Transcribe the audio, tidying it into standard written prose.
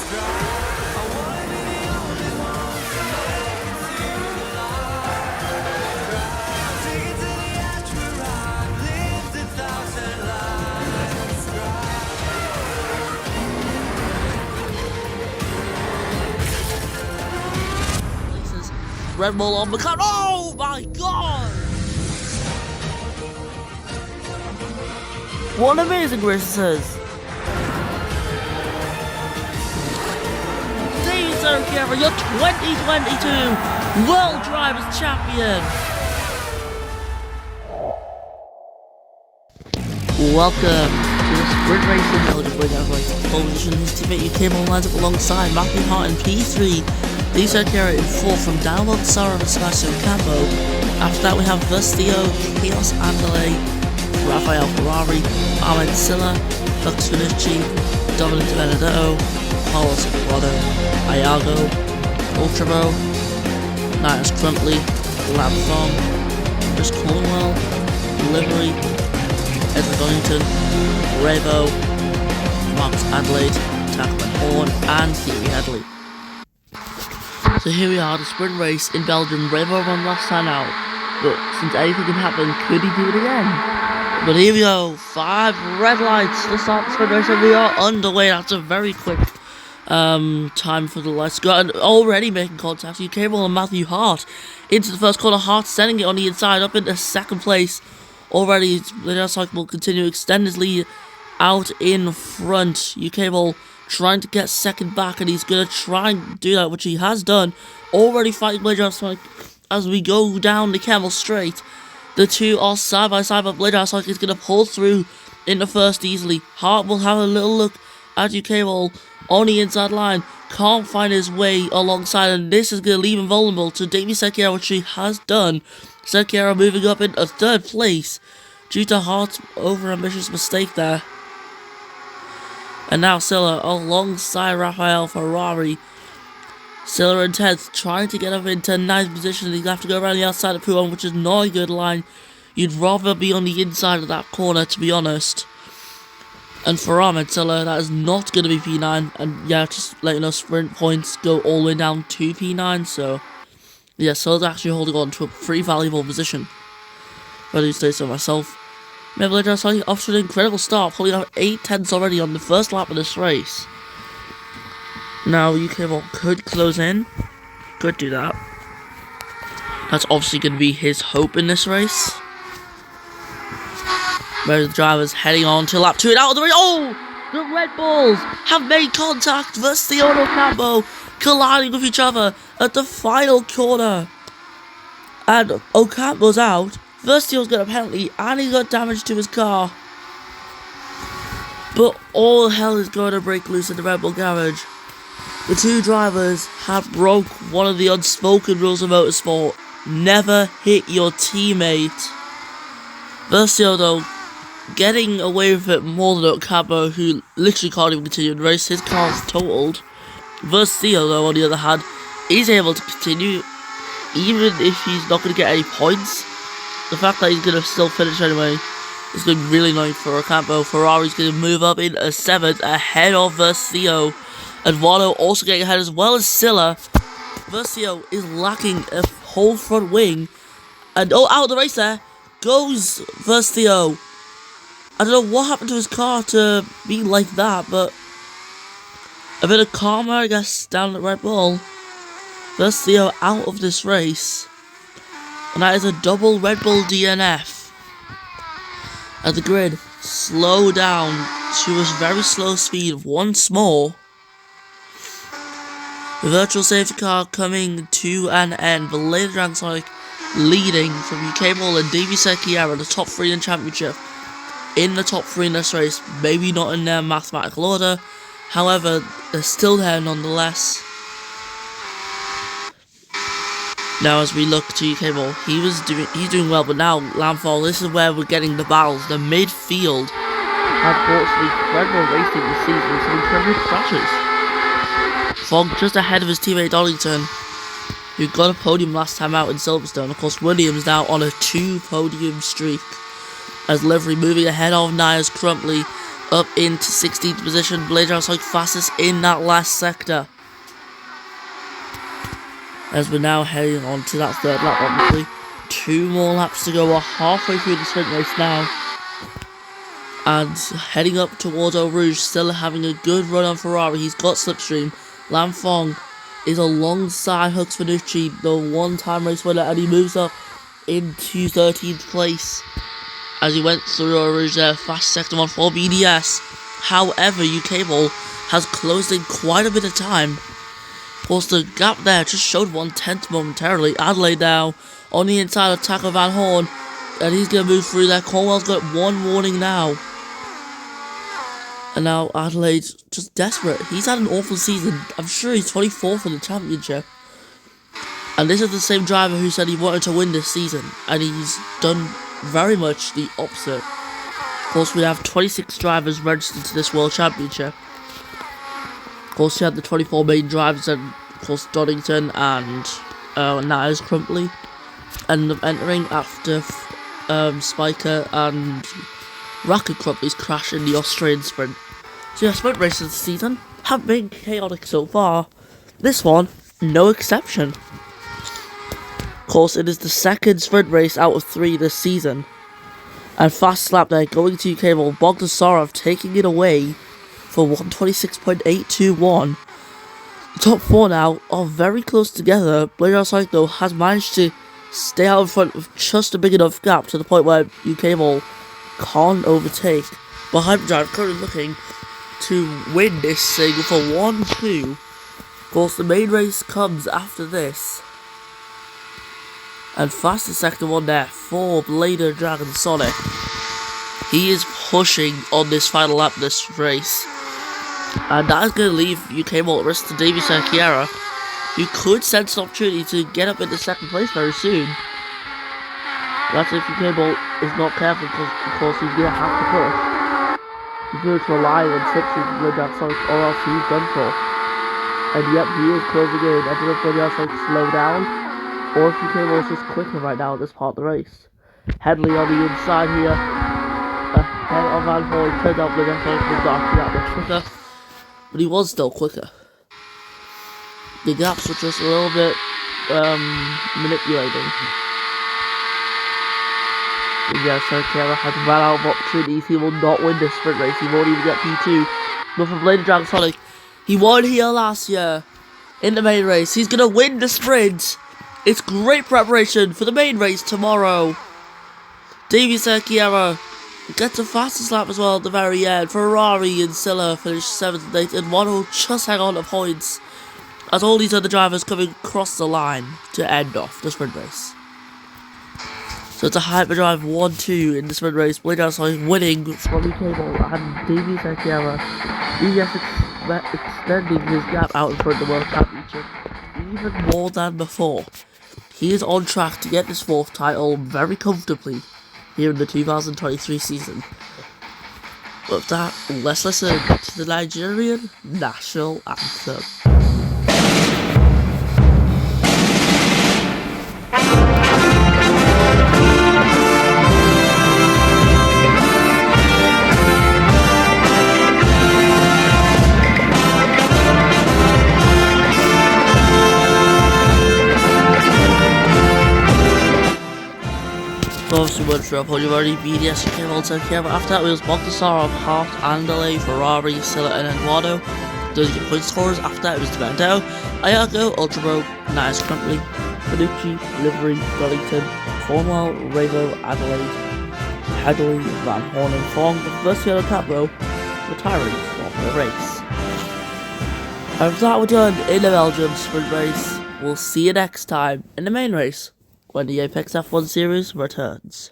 Red Bull on the cut. Oh my god! What an amazing race this is! Sergio, your 2022 World Drivers Champion! Welcome to the sprint race in Belgium, where you have pole position. His teammate UK lines up alongside Matthew Hart in P3, Lee Sergio in 4th from Download Sarah and Sebastian Campo. After that we have Vestio, Chaos Andale, Rafael Ferrari, Ahmed Silla, Lux Finici, Dominic Benedetto, Carlos Guado, Iago, Ultramo, Nias Crumpley, Lamthong, Chris Cornwell, Livery, Edward Donington, Revo, Marcus Adelaide, Tackman Horn, and Huey Headley. So here we are, the sprint race in Belgium. Revo won last time out, but since anything can happen, could he do it again? But here we go, 5 red lights to start the sprint race, and we are underway. That's a very quick time for the lights to go, and already making contact. UK and Matthew Hart into the first corner. Hart sending it on the inside, up into second place. Already, the cycle will continue to extend his lead out in front. UK Ball trying to get second back, and he's going to try and do that, which he has done. Already fighting Blade as we go down the Camel Straight. The two are side by side, but Blade is going to pull through in the first easily. Hart will have a little look at UK Ball on the inside line, can't find his way alongside, and this is going to leave him vulnerable to Davey Sekiera, which he has done. Sekiera moving up in a 3rd place due to Hart's over-ambitious mistake there. And now Silla alongside Rafael Ferrari. Silla and 10th trying to get up into 9th position. He's going to have to go around the outside of P1, which is not a good line. You'd rather be on the inside of that corner, to be honest. And for Ahmed Silla, that is not going to be P9. And yeah, just letting us sprint points go all the way down to P9. So yeah, Silla's actually holding on to a pretty valuable position, if I do say so myself. Maybe just off to an incredible start, holding up 8 tenths already on the first lap of this race. Now UK Ball could close in, could do that. That's obviously going to be his hope in this race. Where the driver's heading on to lap 2 and out of the race. Oh! The Red Bulls have made contact versus the Ocampo, colliding with each other at the final corner. And Ocampo's out. Verstio's got a penalty and he got damage to his car. But all hell is going to break loose in the Red Bull garage. The two drivers have broke one of the unspoken rules of motorsport. Never hit your teammate. Verstio though, getting away with it more than Ocampo, who literally can't even continue the race. His car's totaled. Verstio though, on the other hand, is able to continue even if he's not going to get any points. The fact that he's going to still finish anyway is going to be really annoying for Ocampo. Ferrari's going to move up in a 7th ahead of Verstio. Eduardo also getting ahead as well as Silla. Verstio is lacking a whole front wing. And oh, out of the race there goes Verstio. I don't know what happened to his car to be like that, but a bit of karma, I guess, down at Red Bull. Verstio out of this race. And that is a double Red Bull DNF. As the grid slow down to a very slow speed once more. The virtual safety car coming to an end. The later Dragsonic leading from UK Ball and Davey Sekiera, the top 3 in the championship. In the top 3 in this race, maybe not in their mathematical order. However, they're still there nonetheless. Now as we look to UK Ball, he's doing well, but now Landfall, this is where we're getting the battles. The midfield, unfortunately, Red Bull racing this season with some incredible crashes. Fogg just ahead of his teammate Donington, who got a podium last time out in Silverstone. Of course, Williams now on a 2 podium streak. As Livery moving ahead of Nias Crumpley up into 16th position. Blade Rouse like fastest in that last sector. As we're now heading on to that third lap, obviously. 2 more laps to go. We're halfway through the sprint race now. And heading up towards Eau Rouge, still having a good run on Ferrari. He's got slipstream. Lam Fong is alongside Hux Fanucci, the one-time race winner, and he moves up into 13th place as he went through Eau Rouge there. Fast sector 1 for BDS. However, UK Ball has closed in quite a bit of time. Of course, the gap there just showed 1/10 momentarily. Adelaide now on the inside of Taco Van Horn, and he's going to move through there. Cornwell's got 1 warning now. And now Adelaide's just desperate. He's had an awful season. I'm sure he's 24th in the championship. And this is the same driver who said he wanted to win this season, and he's done very much the opposite. Of course, we have 26 drivers registered to this World Championship. Of course, you had the 24 main drivers, and of course Donington and Niles Crumpley ended up entering after Spiker and Racket Crumpley's crash in the Austrian sprint. So yeah, sprint races this season have been chaotic so far. This one, no exception. Of course, it is the second sprint race out of 3 this season. And fast slap there, going to cable, Bogdasarov taking it away for 126.821. The top 4 now are very close together. Blade Rouse though has managed to stay out in front with just a big enough gap to the point where UK Ball can't overtake. But Hyperdrive currently looking to win this thing for 1-2. Of course, the main race comes after this. And fastest sector 1 there for Blader Dragon Sonic. He is pushing on this final lap this race. And that is going to leave UK Ball at risk to Davey Serchiera, who could sense an opportunity to get up into 2nd place very soon. That's if UK Ball is not careful, because of course he's going to have to push. He's going to rely on slipstream to Blade Rouse Sonic, or else he's done for. And yep, he is closing in. I don't know if Blade Rouse Sonic slow down, or if UK Ball is just quicker right now at this part of the race. Headley on the inside here, ahead of Van Horn. Turns out Blade Rouse Sonic was actually that much quicker, but he was still quicker. The gaps were just a little bit manipulating. Yeah, Serchiera has run out of opportunities. He will not win this sprint race. He won't even get P2. But for Blade Dragon Sonic, he won here last year in the main race. He's going to win the sprint. It's great preparation for the main race tomorrow. Davey Serchiera gets a fastest lap as well at the very end. Ferrari and Silla finished 7th and 8th, and one will just hang on to points as all these other drivers coming across the line to end off the sprint race. So it's a Hyperdrive 1-2 in the sprint race. Blade Rouse winning from UK Ball and Davey Serchiera. BDS extending his gap out in front of the World Championship even more than before. He is on track to get this 4th title very comfortably here in the 2023 season. With that, let's listen to the Nigerian national anthem. Obviously went through Podium BDS came on Serchiera, but after that it was Bogdasarov, Hart, Andale, Ferrari, Silla and Eduardo. Those are your point scorers. After that it was Demandel, Ayago, Ultrabro, Niles Crumpley, Panucci, Livery, Wellington, Cornwell, Ravo, Adelaide, Hadley, Van Horn and Fong, the first yellow cap row, retiring from the race. And with that we're done in the Belgian sprint race. We'll see you next time in the main race, when the APX F1 series returns.